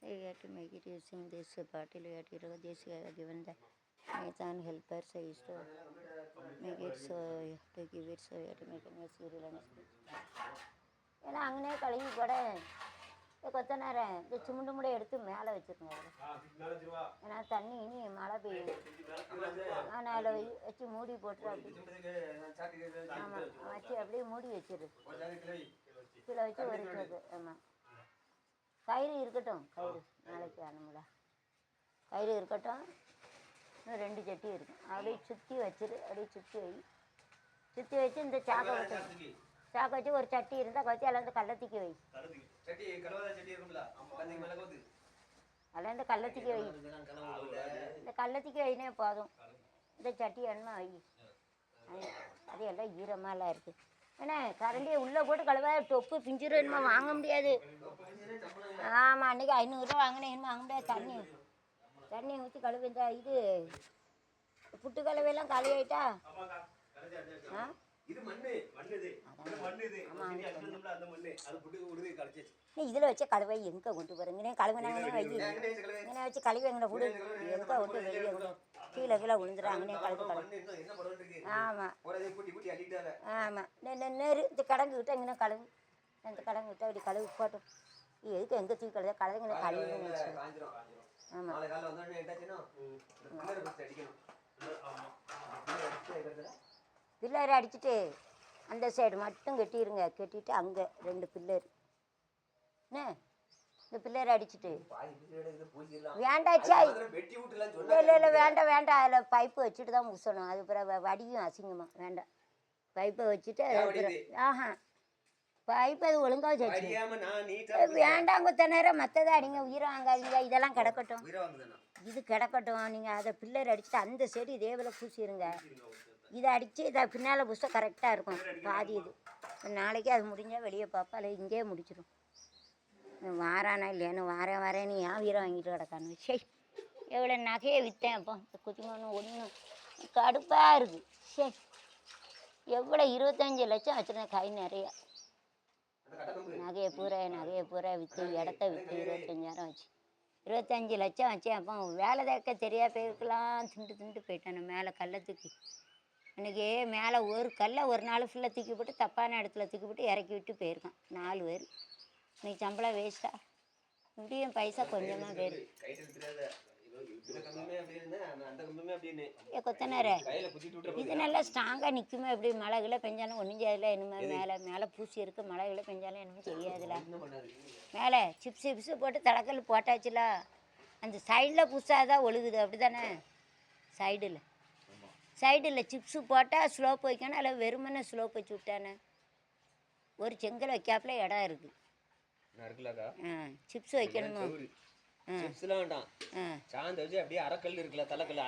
You have to make it using this bottle. You have to this given the methane helper size to make it so you have to give it so you have to make a serial and ஏன்னா அங்கனே கழுவி கூட கொத்த நேரம் இந்த சுமுண்டு முடை எடுத்து மேலே வச்சுருங்க. ஏன்னா தண்ணி இனி மழை பெய்யும். நான் அதில் வச்சு மூடி போட்டு அப்படி ஆமாம் வச்சு அப்படியே மூடி வச்சிரு. கீழே வச்சு ஒரிக்கிறது. ஆமாம் கயிறு இருக்கட்டும். கயிறு நாளைக்கு அனுமல கயிறு இருக்கட்டும். இன்னும் 2 சட்டி இருக்கும். அப்படியே சுற்றி வச்சிரு. அப்படியே சுற்றி வச்சு இந்த சாக்கை வச்சு ஒரு சட்டி இருந்தால் வச்சு அதில் வந்து கள்ளத்திக்கு வை. அதில் இந்த கள்ளத்திக்கு வை. இந்த கள்ளத்திக்கு வைனே போதும். இந்த சட்டி எண்ணெய் வை. அது எல்லாம் ஈரமாலாம் இருக்குது. ஏன்னா கரண்டியை உள்ளே போட்டு கழுவ தொப்பு பிஞ்சிரும். என்னமோ வாங்க முடியாது. ஆமாம் அன்றைக்கி 500 வாங்கினேன். என்னமோ வாங்க முடியாது. தண்ணி ஊற்றி கழுவு. இந்த இது புட்டு கலவையெல்லாம் காலி ஆகிட்டா இதில் வச்ச கழுவை எங்கே கொண்டு போகிறீங்க? கழுவினாங்கன்னே வை. இங்கே வச்சு கழுவி எங்கே விடு. எங்கே விட்டு வெளியே விடு. கீழே விழுந்துடுறாங்கன்னே கழுவு. ஆமாம் ஆமாம் நெரு இந்த கடங்குக்கிட்ட எங்கே கழுவு. இந்த கடங்குக்கிட்ட அப்படி கழுவு போட்டோம். எதுக்கு எங்கே தூக்கி கழுத கழுதுங்க கழுவுன்னு வச்சு. ஆமாம் பில்லர் அடிச்சுட்டு அந்த சைடு மட்டும் கட்டிடுங்க. கட்டிட்டு அங்கே 2 பில்லர் என்ன இந்த பில்லர் அடிச்சுட்டு வேண்டாச்சா? இல்லை வேண்டாம். அதில் பைப்பு வச்சுட்டு தான் முசணும். அது பிறகு வடியும் அசிங்கமாக. வேண்டாம். பைப்பை வச்சுட்டு ஆஹா பைப்பு அது ஒழுங்காக வச்சு வேண்டாம். கொத்த நேரம் மற்றதை அடிங்க. உயிரை வாங்காதீங்க. இதெல்லாம் கிடக்கட்டும். இது கிடக்கட்டும். நீங்கள் அதை பில்லர் அடிச்சுட்டு அந்த சைடு இதே போல் பூசிடுங்க. இதை அடித்து இதை பின்னால் புதுசாக கரெக்டாக இருக்கும். பாதி இது நாளைக்கு அது முடிஞ்சால் வெளியே பார்ப்பா. இல்லை இங்கேயே முடிச்சிடும். வாரானா இல்லையான்னு வரேன் நீ ஏன் வீரம் வாங்கிட்டு கிடக்கான்னு. சரி எவ்வளோ நகையை விற்றேன். அப்போ இந்த குத்திமோன்னு ஒன்று கடுப்பாக இருக்குது. சரி எவ்வளோ 25 லட்சம் வச்சுருந்தேன். கை நிறையா நகையை பூரா விற்று இடத்த விற்று 25,000 வச்சு 25 லட்சம் வச்சேன். அப்போ வேலை தேக்க தெரியா போயிருக்கலாம். திண்டு போயிட்டேன். மேலே கள்ளத்துக்கு இன்றைக்கி மேலே ஒரு கல்லை ஒரு நாள் ஃபுல்லாக தூக்கி போட்டு தப்பான இடத்துல தூக்கி போட்டு இறக்கி விட்டு போயிருக்கான் 4 பேர். இன்றைக்கி சம்பளம் வேஸ்ட்டா? இப்படியும் பைசா கொஞ்சமாக போயிரு. கொத்தனாரே இது நல்லா ஸ்ட்ராங்காக நிற்குமே. எப்படி மழைகளை பெஞ்சாலும் ஒன்றும் செய்யாதுல. இனிமேல் மேலே பூசி இருக்குது. மழைகளை பெஞ்சாலும் என்னமோ செய்யாதுல. மேலே சிப்ஸு போட்டு தலக்கல் போட்டாச்சுல. அந்த சைடில் புதுசாக தான் ஒழுகுது. அப்படி தானே? சைடில் சிப்ஸு போட்டால் ஸ்லோப் வைக்கணும். இல்லை வெறுமனே ஸ்லோப் வச்சு விட்டானே. ஒரு செங்கல் வைக்காப்புல இடம் இருக்குது. சிப்ஸ் வைக்கணுமோ? சிப்ஸ்லாம் வேண்டாம். சாந்த வச்சு அப்படியே அரைக்கல் இருக்குல்ல, தலைக்கல்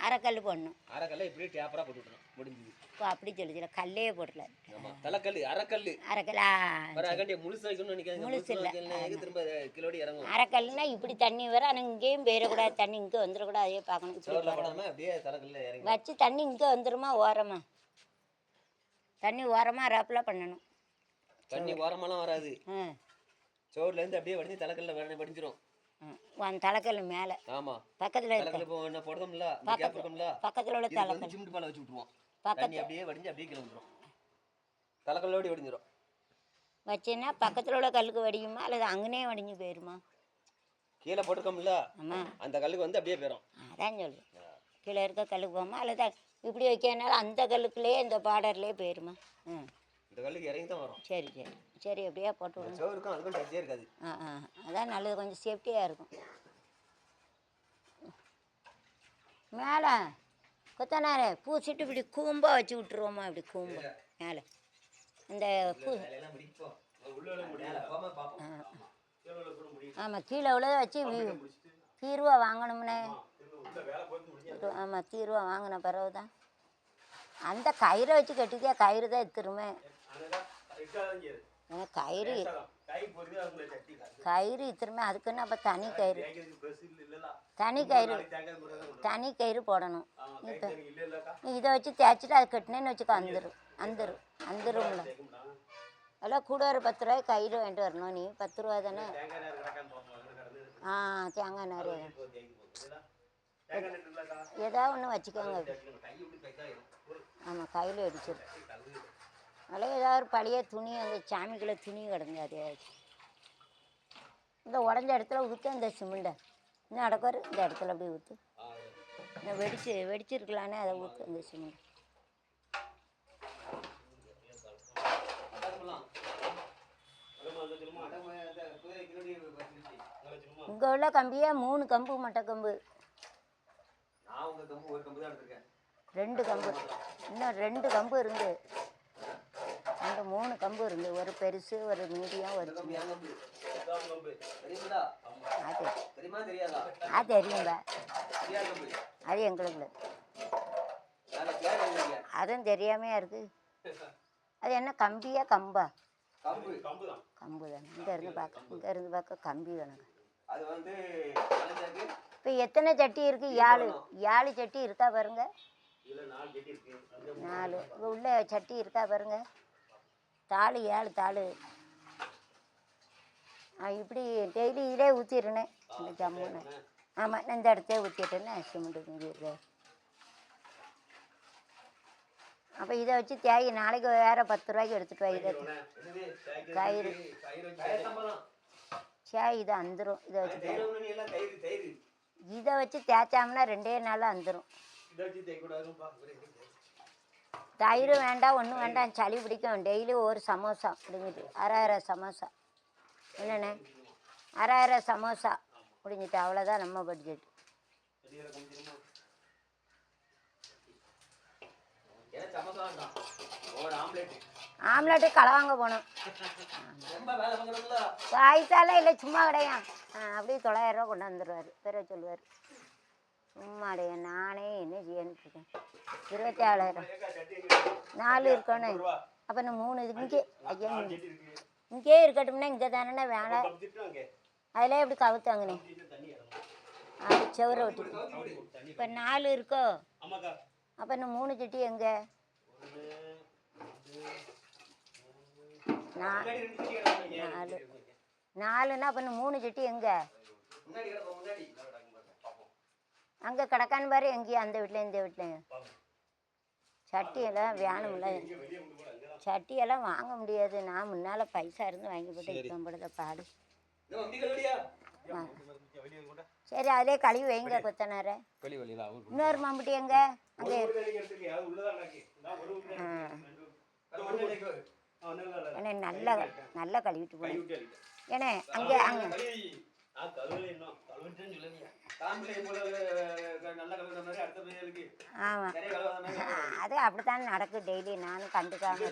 அரைக்கல் போடணும். அரைக்கல்ல இப்படியே டேப்பரா போட்டு விடணும். முடிஞ்சது. இப்போ அப்படி சொல்லிச்சுல கல்லே போடல. ஆமா தலைக்கல் அரைக்கல்லா முழுசு வைக்கணும்னு நினைக்காதீங்க. முழுசு இல்லை திரும்ப கிலோடி இறங்கும். அரைக்கல்னா இப்படி தண்ணி வர. ஆனால் இங்கேயும் போயிடக்கூடாது. தண்ணி இங்கே வந்துடக்கூடாது. அதையே பார்க்கணும். அப்படியே தலைக்கல்ல இறங்கி வச்சு தண்ணி இங்கே வந்துடுமா ஓரமா. தண்ணி ஓரமாக ராப்பில் பண்ணணும். தண்ணி ஓரமாலாம் வராது. சோறுலேருந்து அப்படியே வடிஞ்சு தலைக்கல்ல வடிஞ்சிரும். தலைக்கல் மேலே ஆமாம் பக்கத்தில் போடுறோம்ல. பக்கத்தில் உள்ள தலைக்கல் சிமெண்ட் பாலை வச்சு விட்ருவோம். பக்கத்தில் அப்படியே வடிஞ்சு அப்படியே கீழே வந்துடும். தலைக்கல்லோடி வடிஞ்சிடும். வச்சுன்னா பக்கத்தில் உள்ள கல்லுக்கு வடியுமா அல்லது அங்கனே வடிஞ்சு போயிருமா? கீழே போட்டிருக்கோம்ல. ஆமாம் அந்த கல்லுக்கு வந்து அப்படியே போயிடும். அதான் சொல்லுவேன். கீழே இருக்க கல்லுக்கு போமா அல்லது இப்படி வைக்கிறதுனால அந்த கல்லுக்குள்ளேயே இந்த பார்டர்லேயே போயிருமா? இந்த கல்லுக்கு இறங்கி தான் வரும். சரி அப்படியே போட்டு விடுங்க. இருக்கும். அதுக்கும் டச்சே இருக்காது. அதான் நல்லது. கொஞ்சம் சேஃப்டியாக இருக்கும். மேலே கொத்தனாரே பூசிட்டு இப்படி கூம்பாக வச்சு விட்டுருவோமா? இப்படி கூம்பா மேலே இந்த பூ. ஆமாம் கீழே உள்ளதை வச்சு தீர்வா வாங்கணும்னே. ஆமாம் தீர்வா வாங்கின பிறகு தான் அந்த கயிறை வச்சு கட்டிக்கியா. கயிறு தான் எடுத்துருமே. கயிறு இத்திரமே. அதுக்குன்னு அப்போ தனி கயிறு போடணும். நீ இதை வச்சு தேய்ச்சிட்டு அதை கட்டினேன்னு வச்சுக்கோ. வந்துரும்ல. அதெல்லாம் கூட ஒரு 10 ரூபாய்க்கு கயிறு வாங்கிட்டு வரணும். நீ 10 ரூபா தானே. தேங்காய் நார் ஏதாவது ஒன்று வச்சுக்கோங்க. ஆமாம், கையில் அடிச்சிடும். அதில் ஏதாவது ஒரு பழைய துணி, அந்த சாமிக்குள்ள துணி கிடங்க, அதையாச்சு இந்த உடஞ்ச இடத்துல ஊற்று. அந்த சிமெண்ட்டை இன்னும் அடக்காரு இந்த இடத்துல அப்படியே ஊற்று. இன்னும் வெடிச்சிருக்கலானே அதை ஊற்று அந்த சிமெண்ட். இங்கே உள்ள கம்பியே 3 கம்பு, மட்டை கம்பு 2 கம்பு, இன்னும் 2 கம்பு இருந்து, அந்த 3 கம்பு இருந்து, ஒரு பெருசு, ஒரு மீடியம், ஒரு சின்ன. தெரியுங்க, அது எங்களுக்கு அதுவும் தெரியாமையா இருக்கு. அது என்ன கம்பியா கம்பா? கம்பு தானே. இங்கே இருந்து பார்க்க கம்பி தானங்க. இப்போ எத்தனை சட்டி இருக்கு? 7 சட்டி இருக்கா பாருங்க. 4 இங்கே உள்ள சட்டி இருக்கா பாருங்க. தாள் 7 தாள். இப்படி டெய்லி இதே ஊற்றிடுனேன் இந்த ஜம்முன்னு. ஆமாம், நான் இந்த இடத்த ஊற்றிட்டேன்னு சிமெண்ட்டு தூங்கிடுற. அப்போ இதை வச்சு தேய் நாளைக்கு வேறு 10 ரூபாய்க்கு எடுத்துகிட்டு வா. இதை கயிறு இது அந்துரும். இதை வச்சு தேய்ச்சாம்னா 2 நாளில் அந்துரும். தயிர் வேண்டாம், ஒன்றும் வேண்டாம், சளி பிடிக்கும். டெய்லி ஒரு சமோசா முடிஞ்சிட்டு, அரை சமோசா. என்னண்ணே, அரை சமோசா முடிஞ்சிட்டு, அவ்வளோதான் நம்ம பட்ஜெட். ஆம்லெட்டு களவாங்க போகணும். காய்த்தால இல்லை, சும்மா கிடையாது. அப்படியே 900 ரூபா கொண்டு வந்துடுவார். பிறகு சொல்லுவார் சும்மா அடைய. நானே என்ன செய்யணுட்டு இருக்கேன். 24,000 4 இருக்கணும். அப்போ இன்னும் 3 இங்கே. ஐயா இங்கே இருக்கட்டும்னா இங்கே தானே வேலை. அதில் எப்படி கவுத்தாங்கண்ணே? அது செவரை விட்டு. இப்போ 4 இருக்கோ? அப்போ இன்னும் 3 சட்டி எங்கே? 4ன்னா அப்போ இன்னும் 3 சட்டி எங்கே? அங்கே கிடக்கான்னு பாரு. எங்கேயும் அந்த வீட்டில் இந்த வீட்டில் சட்டியெல்லாம் வேணும்ல. சட்டியெல்லாம் வாங்க முடியாது. நான் முன்னால் பைசா இருந்து வாங்கி போட்டு இப்போ போடுறத பாடு. சரி, அதிலே கழுவி வைங்க கொத்தனார. இன்னொரு மம்பட்டி எங்க? அங்கே ஏன்னா நல்லா கழுவிட்டு போனேன். ஏன்னா அங்கே ஆமாம், அது அப்படித்தானே நடக்கு டெய்லி. நானும் கண்டுக்காம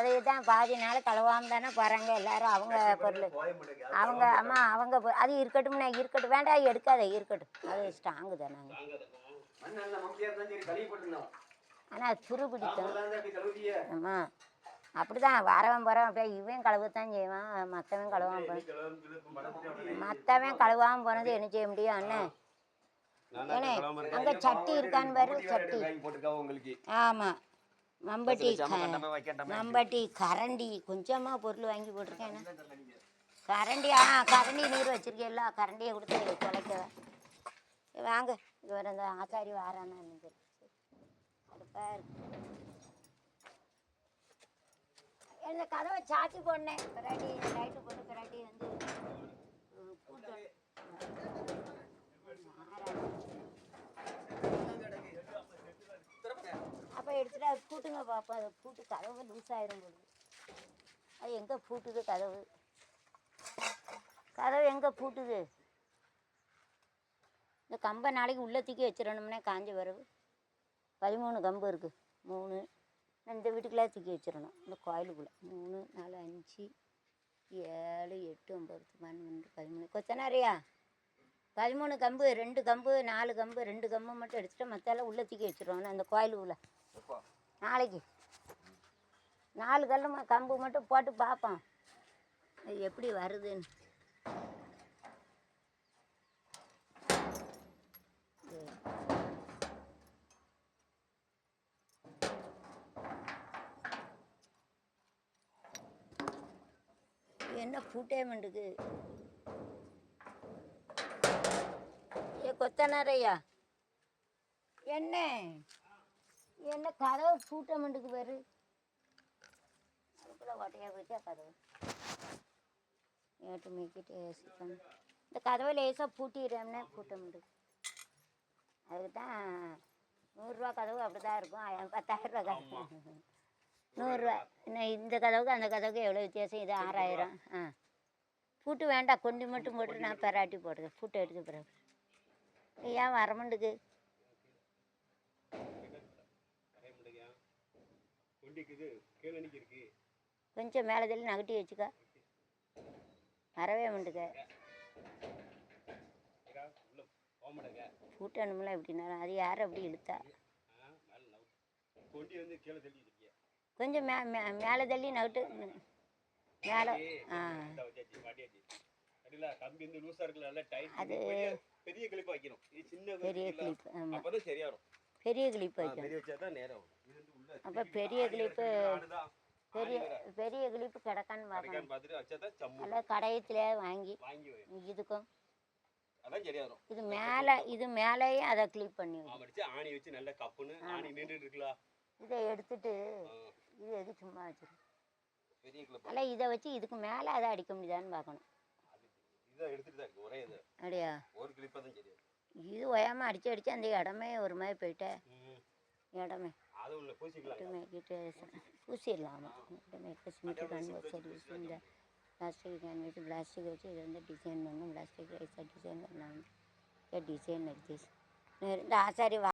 அதுதான் பாதி நாள் கழுவாம தானே போகிறாங்க எல்லாரும். அவங்க பொருள் அவங்க அது இருக்கட்டும் வேண்டாம், எடுக்காத இருக்கட்டும். அது ஸ்ட்ராங்கு தானே. ஆனால் அது துரு பிடிக்கும். ஆமாம், அப்படிதான் வரவன் போகிறவன் அப்படியே. இவன் கழுவத்தான் செய்வான், மற்றவன் கழுவாமல் போனது என்ன செய்ய முடியும் அண்ணன்? ஏன்னா அங்கே சட்டி இருக்கான்னு பாரு. சட்டி ஆமாம், மம்பட்டி கரண்டி கொஞ்சமாக பொருள் வாங்கி போட்டிருக்கேன். கரண்டி நீர் வச்சிருக்கேல்ல, கரண்டியை கொடுத்து தொலைக்க வாங்க. இவர் அந்த ஆச்சாரி வாரானா அடுப்பா இருக்கு. இந்த கதவை சாத்தி போடனேன். பிராட்டி லைட்டு போட்டு பிராட்டி வந்து அப்போ எடுத்துட்டு அது பூட்டுங்க பார்ப்போம். அதை பூட்டு கதவு லூஸ் ஆயிரும் போது. அது எங்கே பூட்டுது? கதவு எங்கே பூட்டுது? இந்த கம்பை நாளைக்கு உள்ள தூக்கி வச்சிடணும்னே. காஞ்சி வரவு 13 கம்பு இருக்குது. 3 இந்த வீட்டுக்குள்ளே தூக்கி வச்சிடணும். இந்த கோயிலுக்குள்ளே 3 4 5 7 8 9 12 13 கொத்தனாரியா 13 கம்பு. 2 கம்பு 4 கம்பு 2 கம்பு மட்டும் எடுத்துகிட்டு மற்றால உள்ளே தூக்கி வச்சிடணும். அந்த கோயிலுக்குள்ளே நாளைக்கு 4 கம்பு மட்டும் போட்டு பார்ப்போம் அது எப்படி வருதுன்னு. என்ன பூட்டே மண்டுக்கு ஏ கொத்தனாரையா என்ன என்ன கதவு பூட்ட மண்டுக்கு பாரு அதுக்குள்ள ஓட்டையா போச்சா கதவு ஏட்டு மேய்க்கிட்டு ஏசிக்கணும் இந்த கதவை லேசாக பூட்டிடுறோம்னா பூட்ட முடியும் அதுக்கு தான் 100 ரூபா கதவு அப்படி தான் இருக்கும் 10,000 ரூபா கதவு 100 ரூபா இன்னும் இந்த கதவுக்கு அந்த கதவுக்கு எவ்வளோ வித்தியாசம் இது 6000 ஆ பூட்டு வேண்டாம் கொண்டு மட்டும் போட்டு நான் பெராட்டி போடுறேன் பூட்டை எடுத்து பிறகு ஏன் வரமண்டுக்கு கொஞ்சம் மேலே தள்ளி நகட்டி வச்சுக்க வரவே மாட்டுக்க பூட்டணும்ல எப்படின்னா அது யார் அப்படி இழுத்தா கொஞ்சம் மேலே தள்ளி நகட்டு மேலே ஆ அது பெரிய கிளிப் ஆமாம் பெரிய கிளிப் வைக்கணும் அப்போ பெரிய கிளிப்பு பெரிய கிளிப்பு கிடக்கான்னு பார்க்கணும் நல்லா கடையத்துல வாங்கி இதுக்கும் இது மேலேயும் அதை கிளிப் பண்ணி ஆணி வச்சு நல்ல கப்புன்னு ஆணி நின்றுட்டு இருக்கலாம் இதை எடுத்துட்டு இது எது சும்மா வச்சிருக்கு அல்ல இதை வச்சு இதுக்கு மேலே அதை அடிக்க முடியுதான்னு பார்க்கணும் அப்படியா இது ஒயாமல் அடிச்சு அந்த இடமே ஒரு மாதிரி போயிட்டேன் இடமே பூசிடலாம் சிமெண்ட் கன்வெர்ட் சர்வீஸ் இந்த பிளாஸ்டிக் கன்வெர்ட் பிளாஸ்டிக் வச்சு இதை வந்து டிசைன் பண்ணணும் பிளாஸ்டிக் ரைஸாக டிசைன் பண்ணலாம் டிசைன் அடிச்சு இந்த ஆசாரி